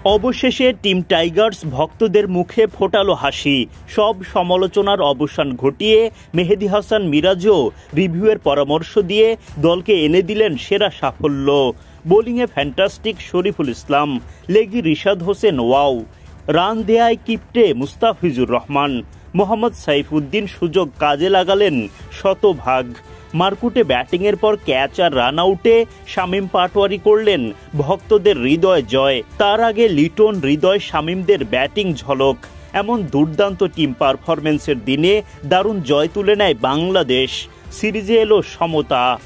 অবশেষে team Tigers ভক্তদের মুখে ফোটালো হাসি। সব সমালোচনার অবসান ঘটিয়ে মেহেদী হাসান মিরাজও রিভিউয়ের পরামর্শ দিয়ে দলকে এনে দিলেন সেরা সাফল্য। বোলিংয়ে ফ্যান্টাস্টিক শরীফুল ইসলাম, লেগি রিশাদ হোসেন ওয়াও, রান দেয়ায় কিপ্টে মুস্তাফিজুর রহমান, মোহাম্মদ সাইফুদ্দিন সুযোগ কাজে লাগালেন শতভাগ। মারকুটে ব্যাটিংয়ের পর ক্যাচ আর রান আউটে শামীম পাটোয়ারি করলেন ভক্তদের হৃদয় জয়। তার আগে লিটন, হৃদয়, শামীমদের ব্যাটিং ঝলক। এমন দুর্দান্ত টিম পারফরম্যান্সের দিনে দারুণ জয় তুলে নেয় বাংলাদেশ। সিরিজে এলো সমতা।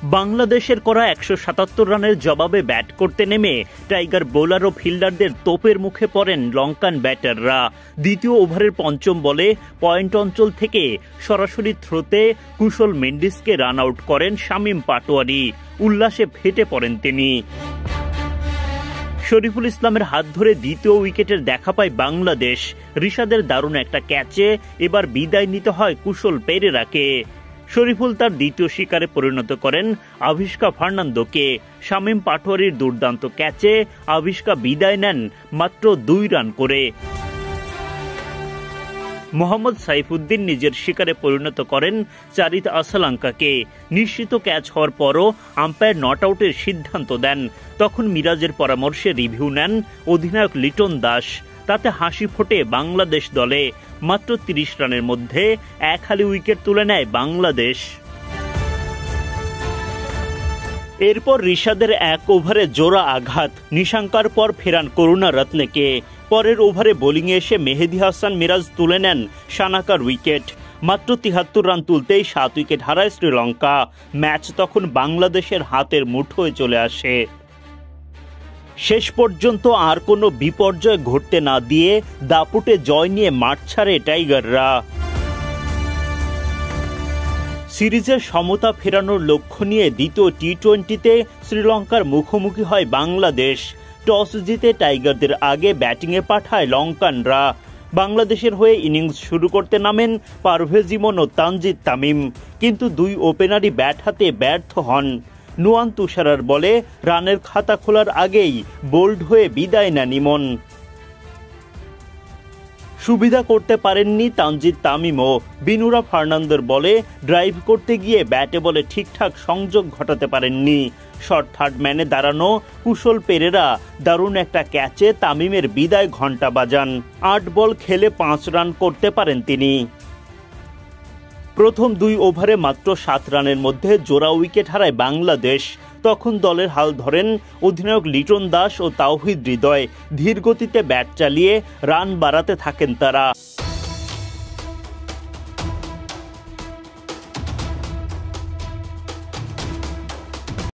বাংলাদেশের করা ১৭৭ রানের জবাবে ব্যাট করতে নেমে টাইগার বোলার ও ফিল্ডারদের তোপের মুখে পড়েন লঙ্কান ব্যাটাররা। দ্বিতীয় ওভারের পঞ্চম বলে পয়েন্ট অঞ্চল থেকে সরাসরি থ্রোতে কুশল মেন্ডিসকে রান আউট করেন শামীম পাটোয়ারি। উল্লাসে ফেটে পড়েন তিনি। শরীফুল ইসলামের হাত ধরে দ্বিতীয় উইকেটের দেখা পায় বাংলাদেশ। রিশাদের দারুণ একটা ক্যাচে এবার বিদায় নিতে হয় কুশল পেরেরাকে। শরীফুল তার দ্বিতীয় শিকারে পরিণত করেন আভিষ্কা ফার্নান্দোকে। শামীম পাটোয়ারির দুর্দান্ত ক্যাচে আভিষ্কা বিদায় নেন মাত্র ২ রান করে। মোহাম্মদ সাইফুদ্দিন নিজের শিকারে পরিণত করেন চারিত আসালাঙ্কাকে। নিশ্চিত ক্যাচ হওয়ার পরও আম্পায়ার নট আউটের সিদ্ধান্ত দেন। তখন মিরাজের পরামর্শে রিভিউ নেন অধিনায়ক লিটন দাস। তাতে হাসি ফোটে বাংলাদেশ দলে। মাত্র ৩০ রানের মধ্যে এক হালি উইকেট তুলে নেয় বাংলাদেশ। এরপর রিশাদের এক ওভারে জোড়া আঘাত। নিশাঙ্কার পর ফেরান করুণারত্নেকে। পরের ওভারে বোলিংয়ে এসে মেহেদী হাসান মিরাজ তুলে নেন সানাকার উইকেট। মাত্র ৭৩ রান তুলতেই ৭ উইকেট হারায় শ্রীলঙ্কা। ম্যাচ তখন বাংলাদেশের হাতের মুঠোয় চলে আসে। শেষ পর্যন্ত আর কোনো বিপর্যয় ঘটতে না দিয়ে দাপুটে জয় নিয়ে মাঠ ছাড়ে টাইগাররা। সিরিজের সমতা ফেরানোর লক্ষ্য নিয়ে দ্বিতীয় টি-২০তে শ্রীলঙ্কার মুখোমুখি হয় বাংলাদেশ। টস জিতে টাইগারদের আগে ব্যাটিংয়ে পাঠায় লঙ্কানরা। বাংলাদেশের হয়ে ইনিংস শুরু করতে নামেন পারভেজ ইমন ও তানজিদ তামিম, কিন্তু দুই ওপেনারই ব্যাট হাতে ব্যর্থ হন। নুয়ান তুষারার বলে রানের খাতা খোলার আগেই বোল্ড হয়ে বিদায় নেন ইমন। সুবিধা করতে পারেননি তানজিদ তামিমও। বিনুরা ফার্নান্দোর বলে ড্রাইভ করতে গিয়ে ব্যাটে বলে ঠিকঠাক সংযোগ ঘটাতে পারেননি। শর্ট থার্ড ম্যানে দাঁড়ানো কুশল পেরেরা দারুণ একটা ক্যাচে তামিমের বিদায় ঘণ্টা বাজান। ৮ বল খেলে ৫ রান করতে পারেন তিনি। প্রথম ২ ওভারে মাত্র ৭ রানের মধ্যে জোড়া উইকেট হারায় বাংলাদেশ। তখন দলের হাল ধরেন অধিনায়ক লিটন দাস ও তাওহিদ হৃদয়। ধীর গতিতে ব্যাট চালিয়ে রান বাড়াতে থাকেন তারা।